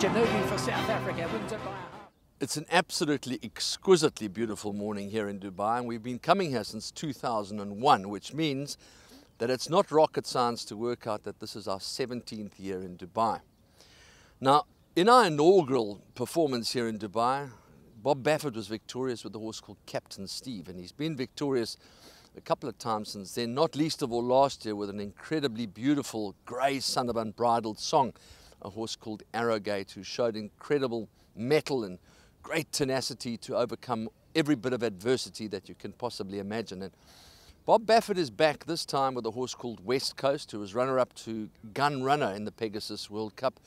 Janu B for South Africa wins it by a half. It's an absolutely exquisitely beautiful morning here in Dubai, and we've been coming here since 2001, which means that it's not rocket science to work out that this is our 17th year in Dubai. Now, in our inaugural performance here in Dubai, Bob Baffert was victorious with a horse called Captain Steve, and he's been victorious a couple of times since then, not least of all last year with an incredibly beautiful grey son of unbridled song, a horse called Arrogate, who showed incredible mettle and great tenacity to overcome every bit of adversity that you can possibly imagine. And Bob Baffert is back this time with a horse called West Coast, who was runner-up to Gun Runner in the Pegasus World Cup.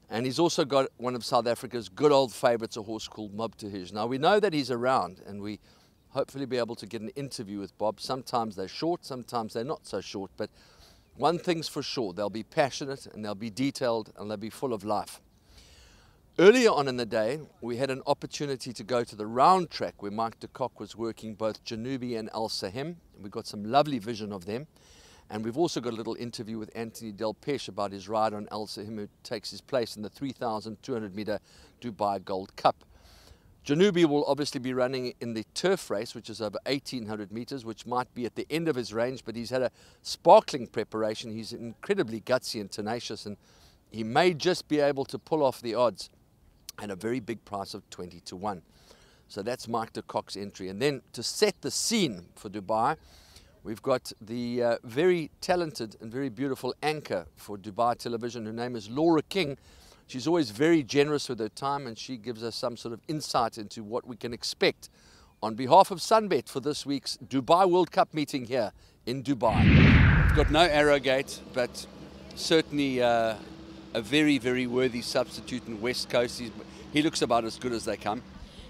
And he's also got one of South Africa's good old favourites, a horse called Mubtahij. Now, we know that he's around, and we hopefully be able to get an interview with Bob. Sometimes they're short, sometimes they're not so short, but one thing's for sure, they'll be passionate, and they'll be detailed, and they'll be full of life. Earlier on in the day, we had an opportunity to go to the round track where Mike de Kock was working both Janu B and Al Sahem. We got some lovely vision of them. And we've also got a little interview with Anthony Del Pesh about his ride on Al Sahem, who takes his place in the 3,200 metre Dubai Gold Cup. Janu B will obviously be running in the turf race, which is over 1,800 metres, which might be at the end of his range, but he's had a sparkling preparation. He's incredibly gutsy and tenacious, and he may just be able to pull off the odds at a very big price of 20 to 1. So that's Mike de Kock's entry. And then to set the scene for Dubai, we've got the very talented and very beautiful anchor for Dubai television. Her name is Laura King. She's always very generous with her time, and she gives us some sort of insight into what we can expect on behalf of Sunbet for this week's Dubai World Cup meeting here in Dubai. We've got no Arrogate, but certainly a very, very worthy substitute in West Coast. He looks about as good as they come.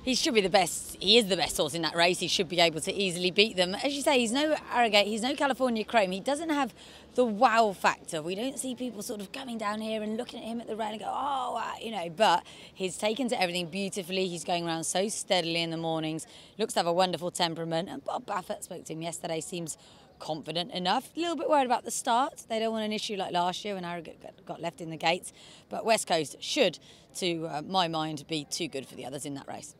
He should be the best. He is the best horse in that race. He should be able to easily beat them. As you say, he's no Arrogate. He's no California Chrome. He doesn't have the wow factor. We don't see people sort of coming down here and looking at him at the rail and go, oh, wow, you know. But he's taken to everything beautifully. He's going around so steadily in the mornings. Looks to have a wonderful temperament. And Bob Baffert spoke to him yesterday. Seems confident enough. A little bit worried about the start. They don't want an issue like last year when Arrogate got left in the gates. But West Coast should, to my mind, be too good for the others in that race.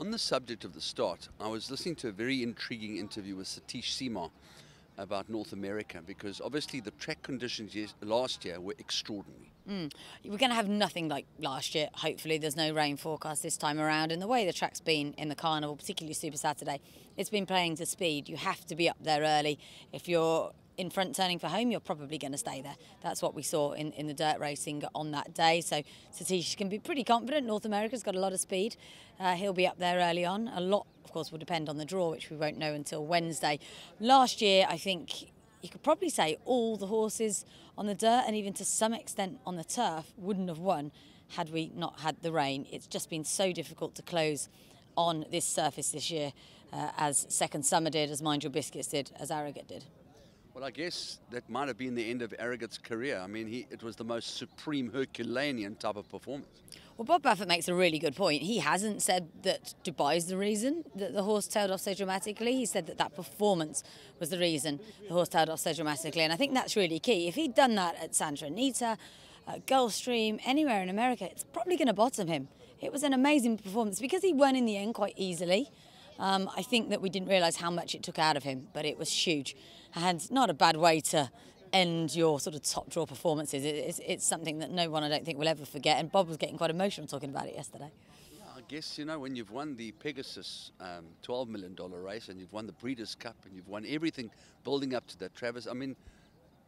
On the subject of the start, I was listening to a very intriguing interview with Satish Seema about North America, because obviously the track conditions last year were extraordinary. We're going to have nothing like last year. Hopefully there's no rain forecast this time around. And the way the track's been in the Carnival, particularly Super Saturday, it's been playing to speed. You have to be up there early. If you're in front turning for home, you're probably going to stay there. That's what we saw in the dirt racing on that day. So Satish can be pretty confident. North America's got a lot of speed. He'll be up there early on. A lot, of course, will depend on the draw, which we won't know until Wednesday. Last year, I think you could probably say all the horses on the dirt and even to some extent on the turf wouldn't have won had we not had the rain. It's just been so difficult to close on this surface this year, as Second Summer did, as Mind Your Biscuits did, as Arrogate did. Well, I guess that might have been the end of Arrogate's career. I mean, it was the most supreme Herculean type of performance. Well, Bob Baffert makes a really good point. He hasn't said that Dubai's the reason that the horse tailed off so dramatically. He said that that performance was the reason the horse tailed off so dramatically. And I think that's really key. If he'd done that at Santa Anita, at Gulfstream, anywhere in America, it's probably going to bottom him. It was an amazing performance because he won in the end quite easily. I think that we didn't realise how much it took out of him, but it was huge. And not a bad way to end your sort of top draw performances. It's something that no one, I don't think, will ever forget. And Bob was getting quite emotional talking about it yesterday. Yeah, I guess, you know, when you've won the Pegasus $12 million race and you've won the Breeders' Cup and you've won everything building up to that, Travis, I mean,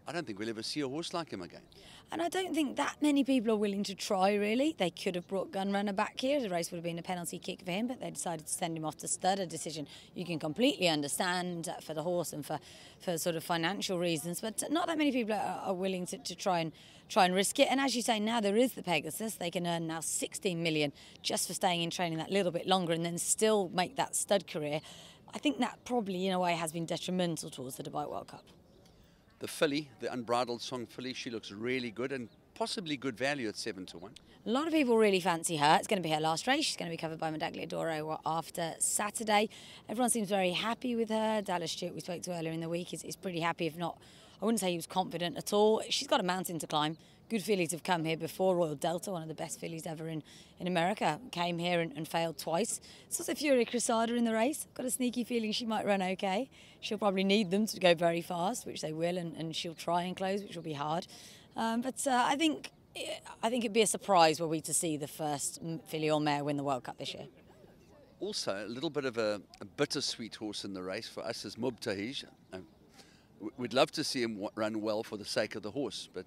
I don't think we'll ever see a horse like him again. And I don't think that many people are willing to try, really. They could have brought Gun Runner back here. The race would have been a penalty kick for him, but they decided to send him off to stud, a decision you can completely understand for the horse and for sort of financial reasons. But not that many people are willing to try and risk it. And as you say, now there is the Pegasus. They can earn now 16 million just for staying in training that little bit longer and then still make that stud career. I think that probably, in a way, has been detrimental towards the Dubai World Cup. The filly, the unbridled song filly, she looks really good and possibly good value at 7 to 1. A lot of people really fancy her. It's going to be her last race. She's going to be covered by Medaglia d'Oro after Saturday. Everyone seems very happy with her. Dallas Stewart, we spoke to earlier in the week, is pretty happy. If not, I wouldn't say he was confident at all. She's got a mountain to climb. good fillies have come here before. Royal Delta, one of the best fillies ever in America, came here and failed twice. It's also Furia Cressada in the race. Got a sneaky feeling she might run okay. She'll probably need them to go very fast, which they will, and she'll try and close, which will be hard. But I think it'd be a surprise were we to see the first filly or mare win the World Cup this year. Also, a little bit of a bittersweet horse in the race for us is Mubtahij. We'd love to see him run well for the sake of the horse, but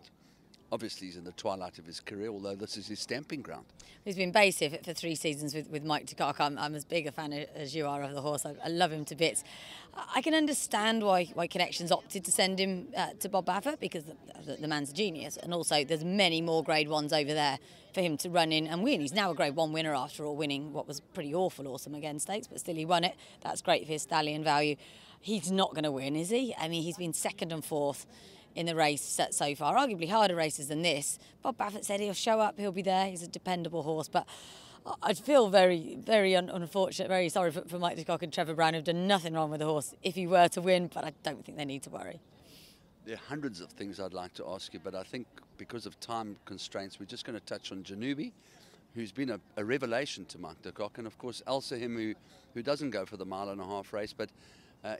obviously he's in the twilight of his career, although this is his stamping ground. He's been base here for 3 seasons with Mike Takaka. I'm as big a fan as you are of the horse. I love him to bits. I can understand why Connections opted to send him to Bob Baffert, because the man's a genius, and also there's many more Grade 1s over there for him to run in and win. He's now a Grade 1 winner after all, winning what was pretty awesome again stakes, but still he won it. That's great for his stallion value. He's not going to win, is he? I mean, he's been 2nd and 4th in the race so far, arguably harder races than this. Bob Baffert said he'll show up, he'll be there, he's a dependable horse, but I'd feel very, very unfortunate, very sorry for Mike Didcock and Trevor Brown, who've done nothing wrong with the horse if he were to win, but I don't think they need to worry. There are hundreds of things I'd like to ask you, but I think because of time constraints, we're just going to touch on Janu B, who's been a revelation to Mike Didcock, and of course Him, who doesn't go for the 1.5 mile race, but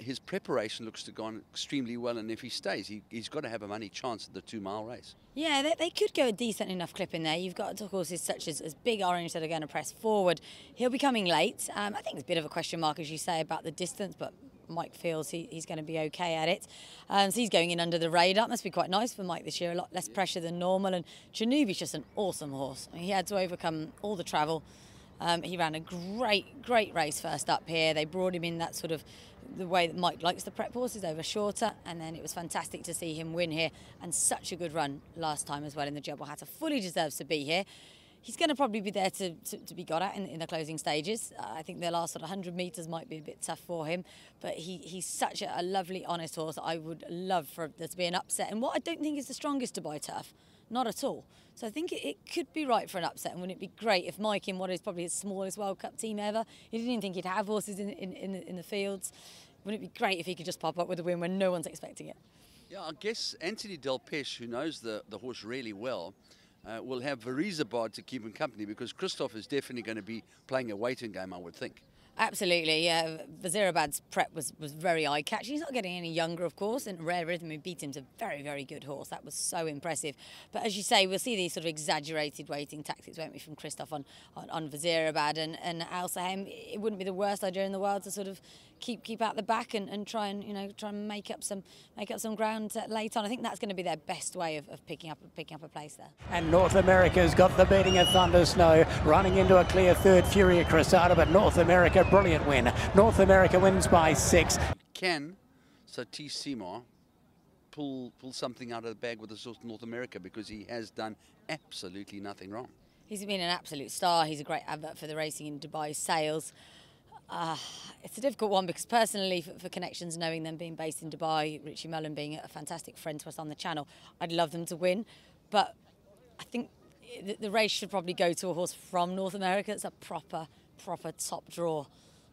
his preparation looks to have gone extremely well, and if he stays, he's got to have a money chance at the 2 mile race. Yeah, they could go a decent enough clip in there. You've got horses such as Big Orange that are going to press forward. He'll be coming late. I think it's a bit of a question mark, as you say, about the distance, but Mike feels he's going to be okay at it. So he's going in under the radar. Must be quite nice for Mike this year, a lot less pressure than normal. And Janu B's just an awesome horse. I mean, he had to overcome all the travel. He ran a great race first up here. They brought him in that sort of the way that Mike likes the prep horses, over shorter, and then it was fantastic to see him win here, and such a good run last time as well in the Jebel Hatter. Fully deserves to be here. He's going to probably be there to be got at in the closing stages. I think the last sort of 100 metres might be a bit tough for him, but he's such a lovely, honest horse. I would love for there to be an upset, and what I don't think is the strongest Dubai turf. Not at all. So I think it could be right for an upset, and wouldn't it be great if Mike, in what is probably his smallest World Cup team ever, he didn't even think he'd have horses in the fields. Wouldn't it be great if he could just pop up with a win when no one's expecting it? Yeah, I guess Anthony Del Peche, who knows the horse really well, will have Verizabad to keep him company, because Christoph is definitely going to be playing a waiting game, I would think. Absolutely, yeah. Verizabad's prep was very eye-catching. He's not getting any younger, of course, and Rare Rhythm, who beat him, is a very, very good horse. That was so impressive. But as you say, we'll see these sort of exaggerated waiting tactics, won't we, from Christoph on Verizabad and Al-Sahem. It wouldn't be the worst idea in the world to sort of keep out the back and try and make up some ground late on. I think that's going to be their best way of picking up a place there. And North America's got the beating of Thunder Snow, running into a clear third, Furia Cressada, but North America, brilliant win. North America wins by 6. Can Satish Seymour pull something out of the bag with the North America, because he has done absolutely nothing wrong? He's been an absolute star. He's a great advert for the Racing in Dubai sales. It's a difficult one, because personally, for Connections, knowing them being based in Dubai, Richie Mullen being a fantastic friend to us on the channel, I'd love them to win. But I think the race should probably go to a horse from North America. It's a proper top draw,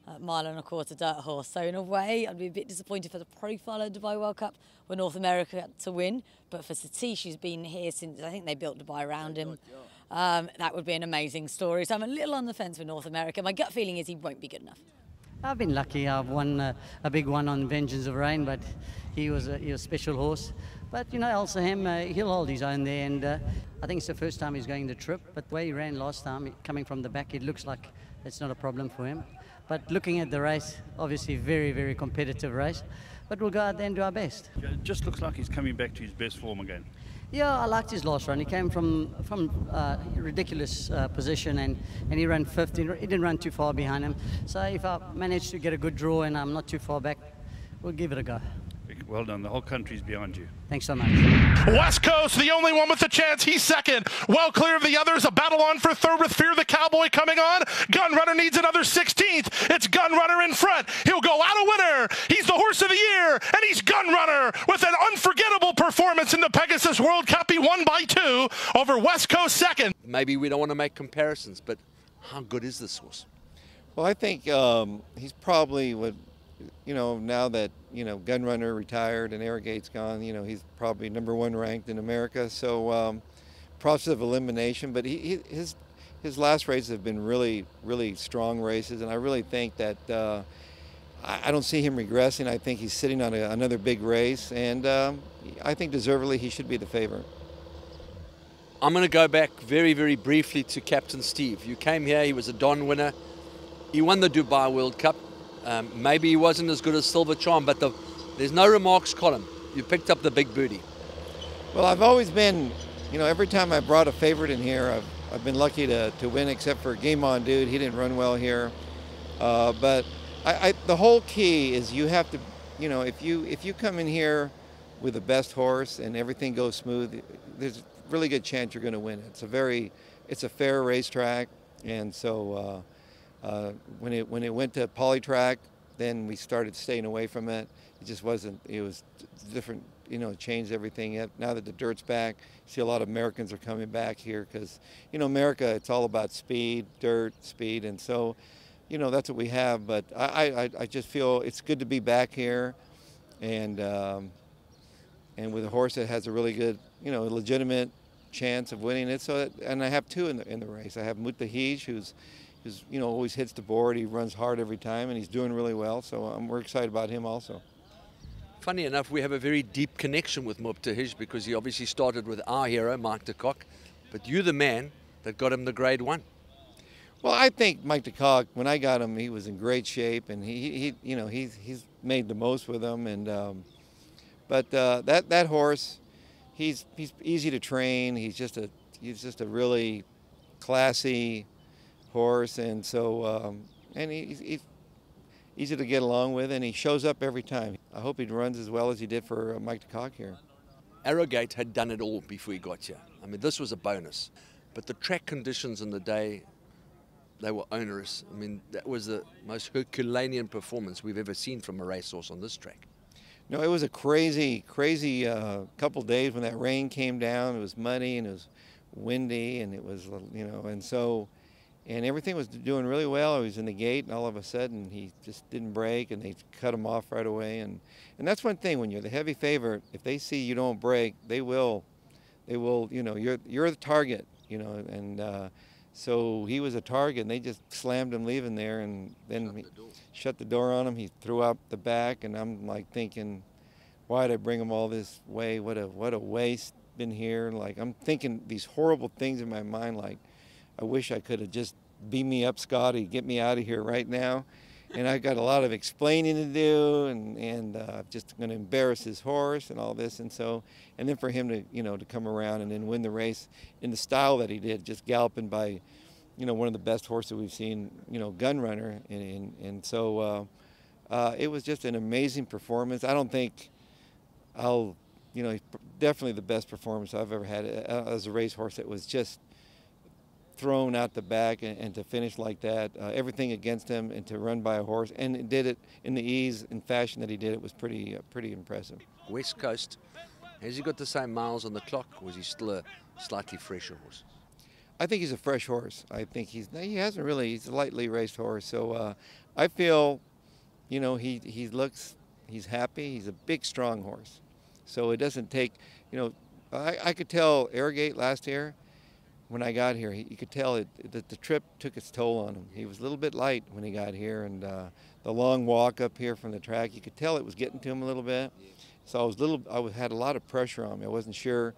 1.25 mile dirt horse. So in a way, I'd be a bit disappointed for the profile of Dubai World Cup were North America to win. But for Satish, who's been here since, I think they built Dubai around him, that would be an amazing story. So I'm a little on the fence with North America. My gut feeling is he won't be good enough. I've been lucky. I've won a big one on Vengeance of Rain, but he was a special horse. But, you know, Al-Sahem, he'll hold his own there, and I think it's the first time he's going the trip. But the way he ran last time, coming from the back, it looks like it's not a problem for him. But looking at the race, obviously very, very competitive race. But we'll go out there and do our best. It just looks like he's coming back to his best form again. Yeah, I liked his last run. He came from a ridiculous position, and he ran 5th. He didn't run too far behind him. So if I manage to get a good draw and I'm not too far back, we'll give it a go. Well done. The whole country's behind you. Thanks so much. West Coast, the only one with a chance. He's second. Well clear of the others. A battle on for third with Fear the Cowboy coming on. Gunrunner needs another 16th. It's Gunrunner in front. He'll go out a winner. He's the horse of the year, and he's Gunrunner with an unforgettable performance in the Pegasus World Cup. He won by 2 over West Coast second. Maybe we don't want to make comparisons, but how good is this horse? Well, I think he's probably now that, Gunrunner retired and Arrogate's gone, he's probably #1 ranked in America. So, process of elimination, but his last races have been really, really strong races, and I really think that I don't see him regressing. I think he's sitting on another big race, and I think deservedly he should be the favorite. I'm going to go back very, very briefly to Captain Steve. You came here, he was a Don winner. He won the Dubai World Cup. Maybe he wasn't as good as Silver Charm, but there's no remarks column. You picked up the big booty. Well, I've always been, every time I brought a favorite in here, I've been lucky to win, except for Game On Dude. He didn't run well here. But the whole key is you have to, if you come in here with the best horse and everything goes smooth, there's a really good chance you're going to win. It's a fair racetrack, and so when it went to Polytrack, then we started staying away from it. It just wasn't. It was different. It changed everything. Now that the dirt's back, you see a lot of Americans are coming back here because America, it's all about speed, dirt, speed, and so that's what we have. But I just feel it's good to be back here, and with a horse that has a really good, legitimate chance of winning it. And I have two in the race. I have Mutahij, who's always hits the board. He runs hard every time, and he's doing really well. So we're excited about him also. Funny enough, we have a very deep connection with Mutahij because he obviously started with our hero, Mike de Kock. But you're the man that got him the Grade 1. Well, I think Mike de Kock, when I got him, he was in great shape, and he's made the most with him. And but that horse, he's easy to train. He's just a really classy horse, and so and he's easy to get along with, and he shows up every time. I hope he runs as well as he did for Mike de Kock here. Arrogate had done it all before he got here. I mean, this was a bonus, but the track conditions in the day, they were onerous. I mean, that was the most Herculean performance we've ever seen from a racehorse on this track. No, it was a crazy couple days when that rain came down. It was muddy and it was windy, and it was, and everything was doing really well. He was in the gate, and all of a sudden he just didn't break, and they cut him off right away. And that's one thing, when you're the heavy favorite, if they see you don't break, they will, you're the target, and so he was a target, and they just slammed him leaving there, and then he shut the door on him. He threw out the back, and I'm like thinking, why did I bring him all this way? What a waste been here. Like, I'm thinking these horrible things in my mind, like, I wish I could have just beat me up, Scotty, get me out of here right now. And I got a lot of explaining to do, and just going to embarrass his horse and all this. And then for him to, to come around and then win the race in the style that he did, just galloping by, one of the best horses we've seen, Gun Runner. And so it was just an amazing performance. I don't think definitely the best performance I've ever had as a racehorse. That was just thrown out the back, and to finish like that, everything against him, and to run by a horse, and did it in the ease and fashion that he did. It was pretty impressive. West Coast, has he got the same miles on the clock, or is he still a slightly fresher horse? I think he's a fresh horse. I think he's a lightly raced horse. So I feel, he's happy. He's a big, strong horse. So it doesn't take, I could tell Arrogate last year, when I got here, you could tell that the trip took its toll on him. He was a little bit light when he got here, and the long walk up here from the track, you could tell it was getting to him a little bit. So I had a lot of pressure on me. I wasn't sure.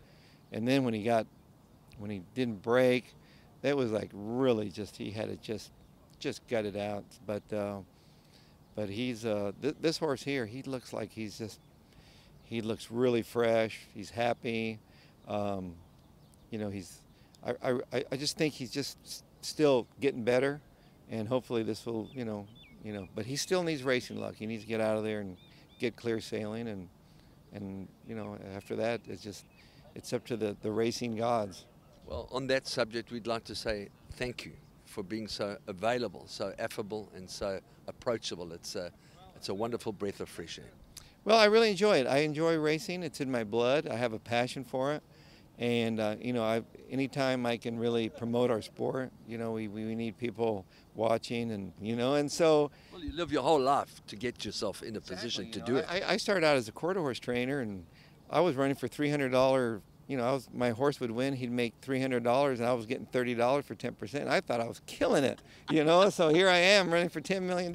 And then when he didn't break, that was like really he had to just gut it out. But he's this horse here, he looks like he looks really fresh. He's happy. I just think he's just still getting better, and hopefully this will, but he still needs racing luck. He needs to get out of there and get clear sailing, and after that, it's up to the racing gods. Well, on that subject, we'd like to say thank you for being so available, so affable, and so approachable. It's a wonderful breath of fresh air. Well, I really enjoy it. I enjoy racing. It's in my blood. I have a passion for it. And, anytime I can really promote our sport, we need people watching, and so. Well, you live your whole life to get yourself in a position to do it. I started out as a quarter horse trainer, and I was running for $300 you know, my horse would win, he'd make $300, and I was getting $30 for 10%. I thought I was killing it, you know. So here I am running for $10 million.